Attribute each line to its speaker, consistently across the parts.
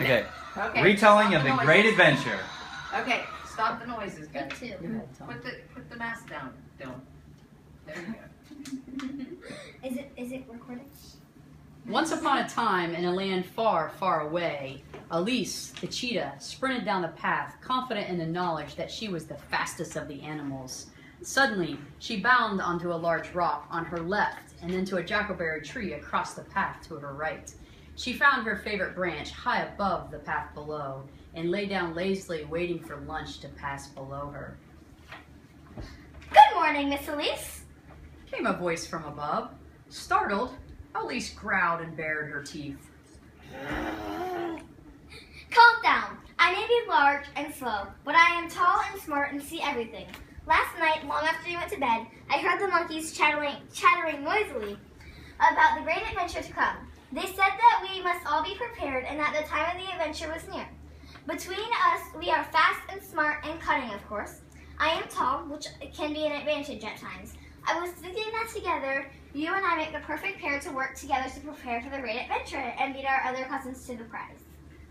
Speaker 1: Okay.
Speaker 2: Okay.
Speaker 1: Retelling
Speaker 2: Stop
Speaker 1: of the
Speaker 2: noises.
Speaker 1: Great Adventure.
Speaker 2: Okay, stop the noises, guys.
Speaker 3: Me too.
Speaker 2: Put the mask down. Don't. There you go.
Speaker 3: Is it recording?
Speaker 4: Once upon a time, in a land far, far away, Elise, the cheetah, sprinted down the path, confident in the knowledge that she was the fastest of the animals. Suddenly, she bounded onto a large rock on her left and into a jackberry tree across the path to her right. She found her favorite branch high above the path below and lay down lazily, waiting for lunch to pass below her.
Speaker 3: Good morning, Miss Elise.
Speaker 4: Came a voice from above. Startled, Elise growled and bared her teeth.
Speaker 3: Calm down. I may be large and slow, but I am tall and smart and see everything. Last night, long after you went to bed, I heard the monkeys chattering noisily about the great adventure to come. They said that we must all be prepared and that the time of the adventure was near. Between us, we are fast and smart and cunning, of course. I am tall, which can be an advantage at times. I was thinking that together, you and I make the perfect pair to work together to prepare for the great adventure and beat our other cousins to the prize.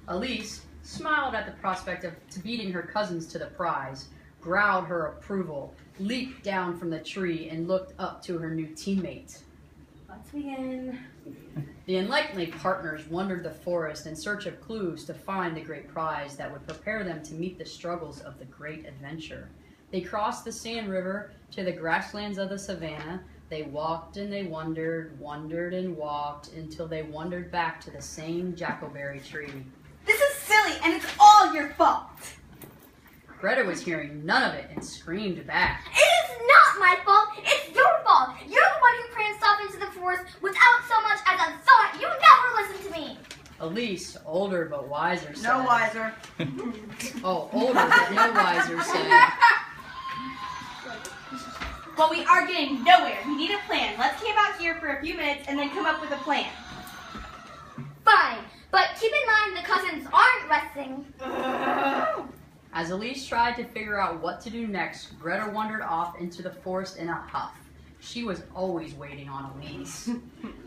Speaker 4: Elise smiled at the prospect of beating her cousins to the prize, growled her approval, leaped down from the tree, and looked up to her new teammate.
Speaker 3: Let's begin.
Speaker 4: The unlikely partners wandered the forest in search of clues to find the great prize that would prepare them to meet the struggles of the great adventure. They crossed the Sand River to the grasslands of the savannah. They walked and they wandered and walked until they wandered back to the same jackberry tree.
Speaker 5: This is silly, and it's all your fault.
Speaker 4: Greta was hearing none of it and screamed back.
Speaker 3: It is not my fault. It's your fault. You're the one who pranced off into the forest without so much as a thought. You never listened to me.
Speaker 4: Elise, older but wiser, said.
Speaker 5: No wiser.
Speaker 4: Oh, older but no wiser, said.
Speaker 5: Well, we are getting nowhere. We need a plan. Let's camp out here for a few minutes and then come up with a plan.
Speaker 3: Fine, but keep in mind the cousins aren't resting.
Speaker 4: As Elise tried to figure out what to do next, Greta wandered off into the forest in a huff. She was always waiting on Elise.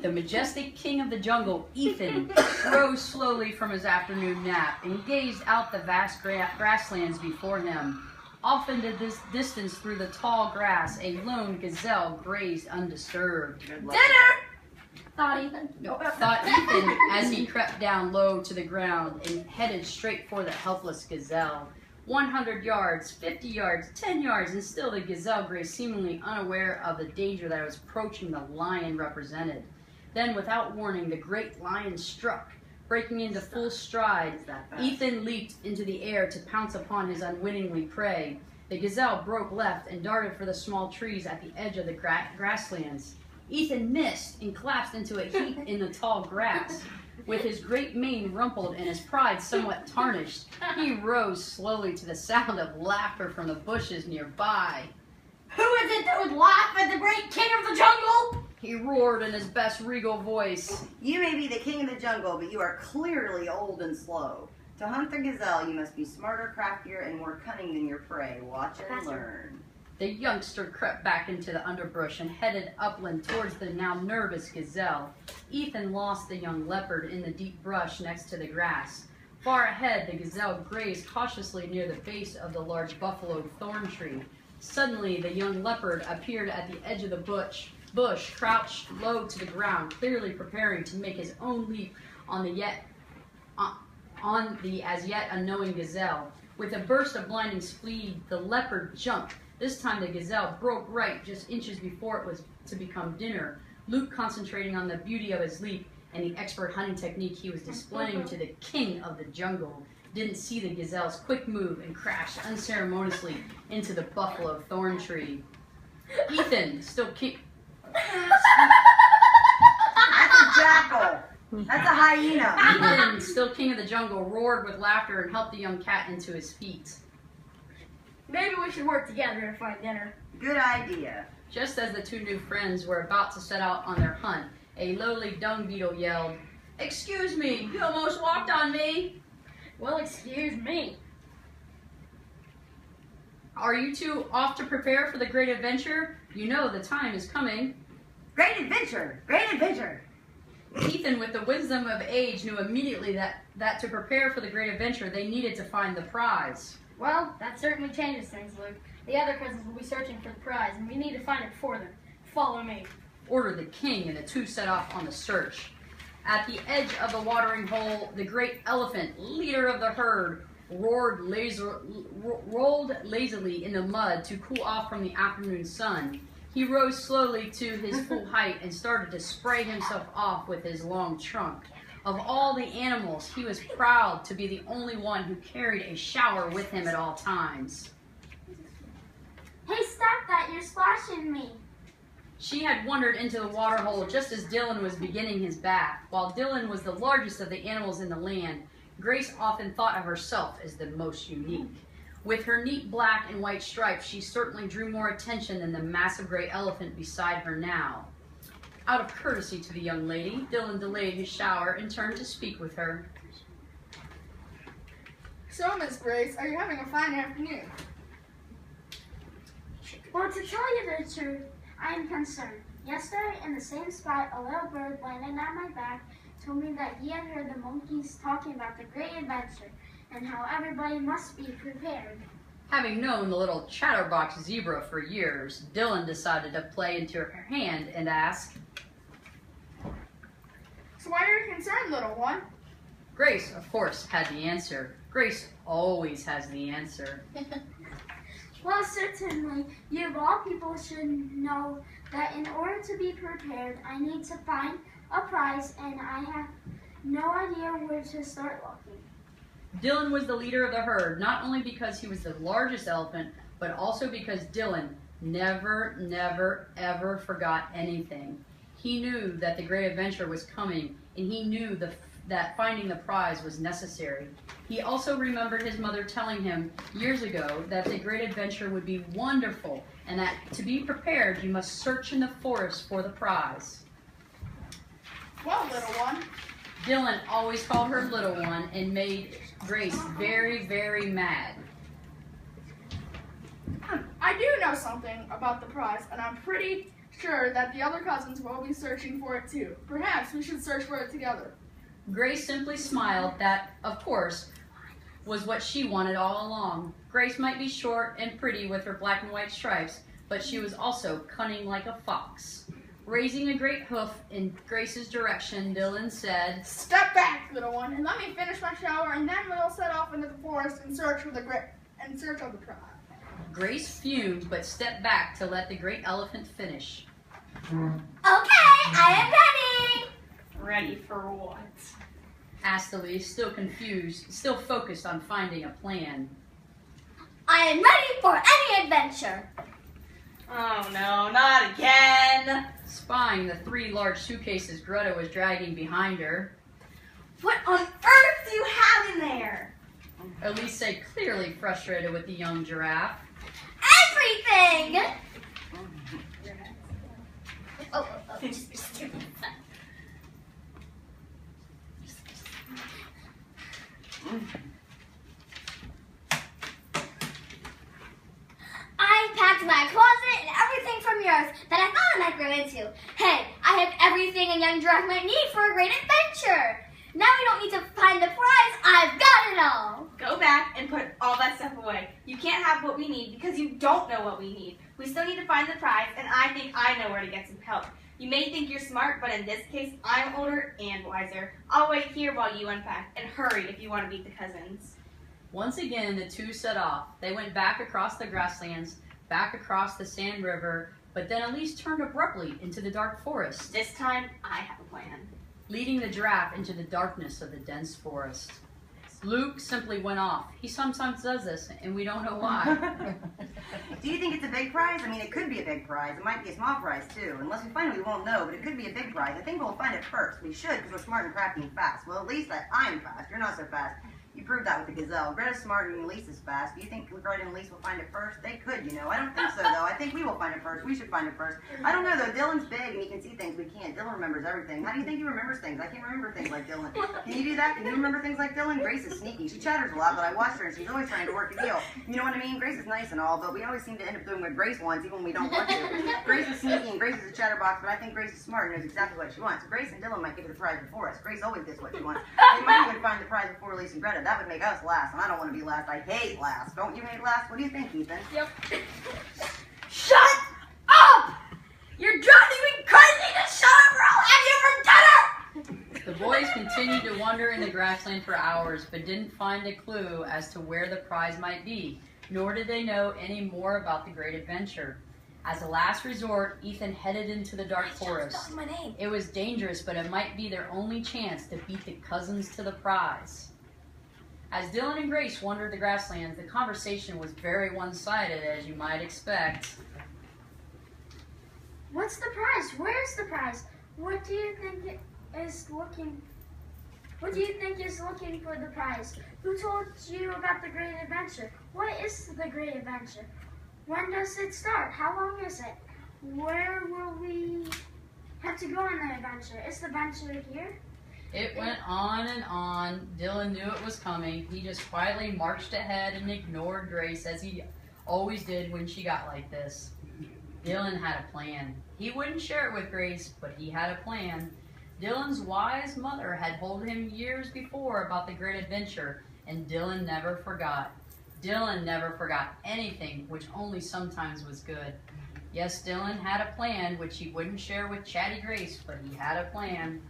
Speaker 4: The majestic king of the jungle, Ethan, rose slowly from his afternoon nap and gazed out the vast grasslands before him. Off in the distance through the tall grass, a lone gazelle grazed undisturbed.
Speaker 3: Dinner! Thought Ethan.
Speaker 4: Thought Ethan as he crept down low to the ground and headed straight for the helpless gazelle. 100 yards, 50 yards, 10 yards, and still the gazelle grazed, seemingly unaware of the danger that was approaching the lion represented. Then, without warning, the great lion struck. Breaking into full stride, Ethan leaped into the air to pounce upon his unwittingly prey. The gazelle broke left and darted for the small trees at the edge of the grasslands. Ethan missed and collapsed into a heap in the tall grass. With his great mane rumpled and his pride somewhat tarnished, he rose slowly to the sound of laughter from the bushes nearby.
Speaker 5: Who is it that would laugh at the great king of the jungle?
Speaker 4: He roared in his best regal voice.
Speaker 6: You may be the king of the jungle, but you are clearly old and slow. To hunt the gazelle, you must be smarter, craftier, and more cunning than your prey. Watch and learn.
Speaker 4: The youngster crept back into the underbrush and headed upland towards the now nervous gazelle. Ethan lost the young leopard in the deep brush next to the grass. Far ahead, the gazelle grazed cautiously near the base of the large buffalo thorn tree. Suddenly, the young leopard appeared at the edge of the bush, crouched low to the ground, clearly preparing to make his own leap on the as yet unknowing gazelle. With a burst of blinding speed, the leopard jumped. This time the gazelle broke right just inches before it was to become dinner. Luke, concentrating on the beauty of his leap and the expert hunting technique he was displaying to the king of the jungle, didn't see the gazelle's quick move and crashed unceremoniously into the buffalo thorn tree. Ethan, still king...
Speaker 6: That's a jackal. That's a hyena.
Speaker 4: Ethan, still king of the jungle, roared with laughter and helped the young cat into his feet.
Speaker 3: Maybe we should work together to find dinner.
Speaker 6: Good idea.
Speaker 4: Just as the two new friends were about to set out on their hunt, a lowly dung beetle yelled, "Excuse me, you almost walked on me."
Speaker 3: Well, excuse me.
Speaker 4: Are you two off to prepare for the great adventure? You know the time is coming.
Speaker 6: Great adventure. Great adventure.
Speaker 4: Ethan, with the wisdom of age, knew immediately that to prepare for the great adventure, they needed to find the prize.
Speaker 1: Well, that certainly changes things, Luke. The other cousins will be searching for the prize, and we need to find it for them. Follow me.
Speaker 4: Ordered the king, and the two set off on the search. At the edge of the watering hole, the great elephant, leader of the herd, rolled lazily in the mud to cool off from the afternoon sun. He rose slowly to his full height and started to spray himself off with his long trunk. Of all the animals, he was proud to be the only one who carried a shower with him at all times.
Speaker 3: Hey, stop that! You're splashing me.
Speaker 4: She had wandered into the water hole just as Dylan was beginning his bath. While Dylan was the largest of the animals in the land, Grace often thought of herself as the most unique. With her neat black and white stripes, she certainly drew more attention than the massive gray elephant beside her now. Out of courtesy to the young lady, Dylan delayed his shower and turned to speak with her.
Speaker 7: So, Miss Grace, are you having a fine afternoon?
Speaker 3: Well, to tell you the truth, I am concerned. Yesterday, in the same spot, a little bird landed at my back, told me that he had heard the monkeys talking about the great adventure and how everybody must be prepared.
Speaker 4: Having known the little chatterbox zebra for years, Dylan decided to play into her hand and ask,
Speaker 7: So why are you concerned, little one?
Speaker 4: Grace, of course, had the answer. Grace always has the answer.
Speaker 3: Well, certainly, you of all people should know that in order to be prepared, I need to find a prize, and I have no idea where to start looking.
Speaker 4: Dylan was the leader of the herd, not only because he was the largest elephant, but also because Dylan never, ever forgot anything. He knew that the great adventure was coming, and he knew that finding the prize was necessary. He also remembered his mother telling him years ago that the great adventure would be wonderful, and that to be prepared, you must search in the forest for the prize.
Speaker 7: Well, little one.
Speaker 4: Dylan always called her little one and made Grace very, very mad.
Speaker 7: I do know something about the prize, and I'm pretty sure that the other cousins will be searching for it too. Perhaps we should search for it together.
Speaker 4: Grace simply smiled. That, of course, was what she wanted all along. Grace might be short and pretty with her black and white stripes, but she was also cunning like a fox. Raising a great hoof in Grace's direction, Dylan said,
Speaker 7: Step back, little one, and let me finish my shower, and then we'll set off into the forest and search of the prize.
Speaker 4: Grace fumed, but stepped back to let the great elephant finish.
Speaker 3: Okay, I am ready!
Speaker 5: Ready for what?
Speaker 4: Asked Elise, still confused, still focused on finding a plan.
Speaker 3: I am ready for any adventure.
Speaker 5: Oh no, not again!
Speaker 4: Spying the 3 large suitcases Greta was dragging behind her,
Speaker 5: What on earth do you have in there?
Speaker 4: Elise said, clearly frustrated with the young giraffe.
Speaker 3: Everything! Just give me that. I packed my closet and everything from yours that I thought I might grow into. Hey, I have everything a young giraffe might need for a great adventure. Now we don't need to find the prize. I've got it all.
Speaker 5: Go back and put all that stuff away. You can't have what we need because you don't know what we need. We still need to find the prize, and I think I know where to get some help. You may think you're smart, but in this case, I'm older and wiser. I'll wait here while you unpack, and hurry if you want to meet the cousins.
Speaker 4: Once again, the two set off. They went back across the grasslands, back across the sand river, but then Elise turned abruptly into the dark forest,
Speaker 5: This time, I have a plan.
Speaker 4: leading the giraffe into the darkness of the dense forest. Luke simply went off. He sometimes does this, and we don't know why.
Speaker 6: Do you think it's a big prize? I mean, it could be a big prize. It might be a small prize, too. Unless we find it, we won't know, but it could be a big prize. I think we'll find it first. We should, because we're smart and crafty and fast. Well, at least I'm fast. You're not so fast. You proved that with the gazelle. Greta's smarter and Elise is fast. Do you think Greta and Elise will find it first? They could, you know. I don't think so, though. I think we will find it first. We should find it first. I don't know, though. Dylan's big and he can see things we can't. Dylan remembers everything. How do you think he remembers things? I can't remember things like Dylan. Can you do that? Can you remember things like Dylan? Grace is sneaky. She chatters a lot, but I watch her and she's always trying to work a deal. You know what I mean? Grace is nice and all, but we always seem to end up doing what Grace wants, even when we don't want to. Grace is sneaky and Grace is a chatterbox, but I think Grace is smart and knows exactly what she wants. Grace and Dylan might get the prize before us. Grace always gets what she wants. They might even find the prize before Elise and Greta. That would make us last, and I don't want to be last. I hate last. Don't you hate last? What do you think, Ethan?
Speaker 1: Yep.
Speaker 4: Shut up! You're driving me crazy to shut up or I'll have you for dinner! The boys continued to wander in the grassland for hours, but didn't find a clue as to where the prize might be, nor did they know any more about the great adventure. As a last resort, Ethan headed into the dark forest. It was dangerous, but it might be their only chance to beat the cousins to the prize. As Dylan and Grace wandered the grasslands, the conversation was very one-sided, as you might expect.
Speaker 3: What's the prize? Where's the prize? What do you think is looking for the prize? Who told you about the great adventure? What is the great adventure? When does it start? How long is it? Where will we have to go on the adventure? Is the adventure here?
Speaker 4: It went on and on. Dylan knew it was coming. He just quietly marched ahead and ignored Grace, as he always did when she got like this. Dylan had a plan. He wouldn't share it with Grace, but he had a plan. Dylan's wise mother had told him years before about the great adventure, and Dylan never forgot. Dylan never forgot anything, which only sometimes was good. Yes, Dylan had a plan, which he wouldn't share with chatty Grace, but he had a plan.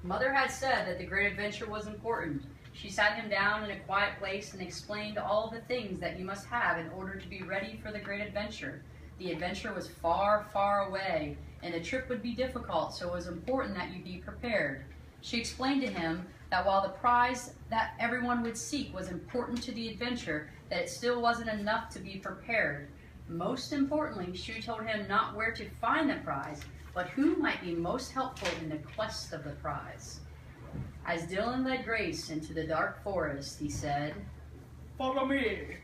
Speaker 4: Mother had said that the great adventure was important. She sat him down in a quiet place and explained all the things that you must have in order to be ready for the great adventure. The adventure was far, far away, and the trip would be difficult, so it was important that you be prepared. She explained to him that while the prize that everyone would seek was important to the adventure, that it still wasn't enough to be prepared. Most importantly, she told him not where to find the prize, but who might be most helpful in the quest of the prize. As Dylan led Grace into the dark forest, he said,
Speaker 7: Follow me.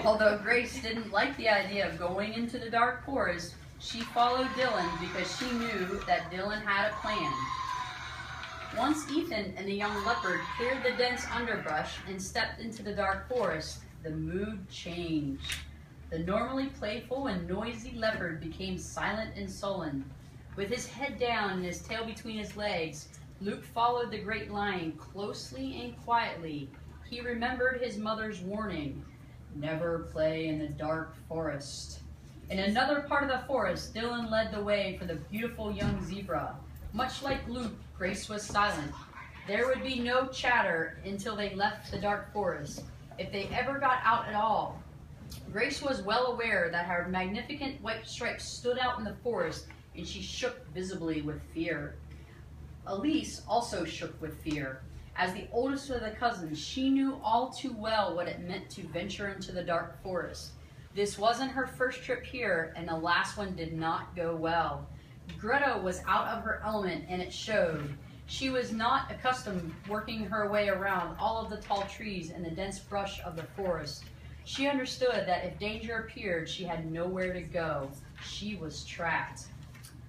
Speaker 4: Although Grace didn't like the idea of going into the dark forest, she followed Dylan because she knew that Dylan had a plan. Once Ethan and the young leopard cleared the dense underbrush and stepped into the dark forest, the mood changed. The normally playful and noisy leopard became silent and sullen. With his head down and his tail between his legs, Luke followed the great lion closely and quietly. He remembered his mother's warning, never play in the dark forest. In another part of the forest, Dylan led the way for the beautiful young zebra. Much like Luke, Grace was silent. There would be no chatter until they left the dark forest, if they ever got out at all. Grace was well aware that her magnificent white stripes stood out in the forest, and she shook visibly with fear. Elise also shook with fear. As the oldest of the cousins, she knew all too well what it meant to venture into the dark forest. This wasn't her first trip here, and the last one did not go well. Greta was out of her element, and it showed. She was not accustomed working her way around all of the tall trees and the dense brush of the forest. She understood that if danger appeared, she had nowhere to go. She was trapped.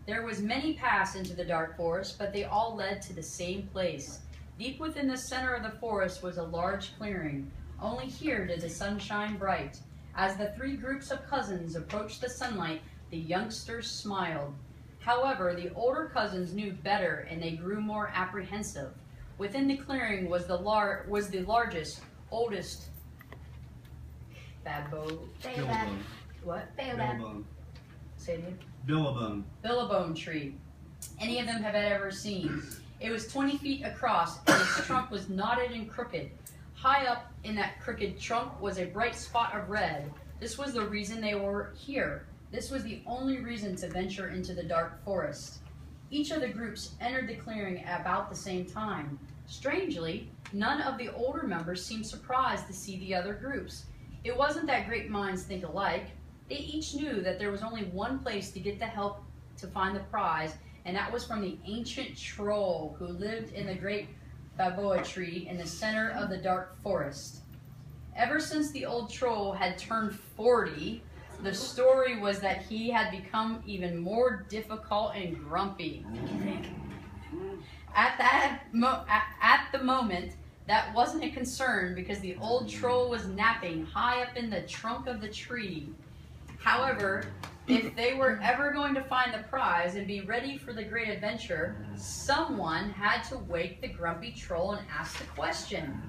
Speaker 4: There was many paths into the dark forest, but they all led to the same place. Deep within the center of the forest was a large clearing. Only here did the sun shine bright. As the three groups of cousins approached the sunlight, the youngsters smiled. However, the older cousins knew better, and they grew more apprehensive. Within the clearing was the largest, oldest
Speaker 3: Billabong.
Speaker 4: What?
Speaker 3: Billabong.
Speaker 4: Say it again.
Speaker 8: Billabong
Speaker 4: tree. Any of them have ever seen. It was 20 feet across, and its trunk was knotted and crooked. High up in that crooked trunk was a bright spot of red. This was the reason they were here. This was the only reason to venture into the dark forest. Each of the groups entered the clearing at about the same time. Strangely, none of the older members seemed surprised to see the other groups. It wasn't that great minds think alike. They each knew that there was only one place to get the help to find the prize, and that was from the ancient troll who lived in the great baboa tree in the center of the dark forest. Ever since the old troll had turned 40, the story was that he had become even more difficult and grumpy. At the moment, that wasn't a concern because the old troll was napping high up in the trunk of the tree. However, if they were ever going to find the prize and be ready for the great adventure, someone had to wake the grumpy troll and ask the question.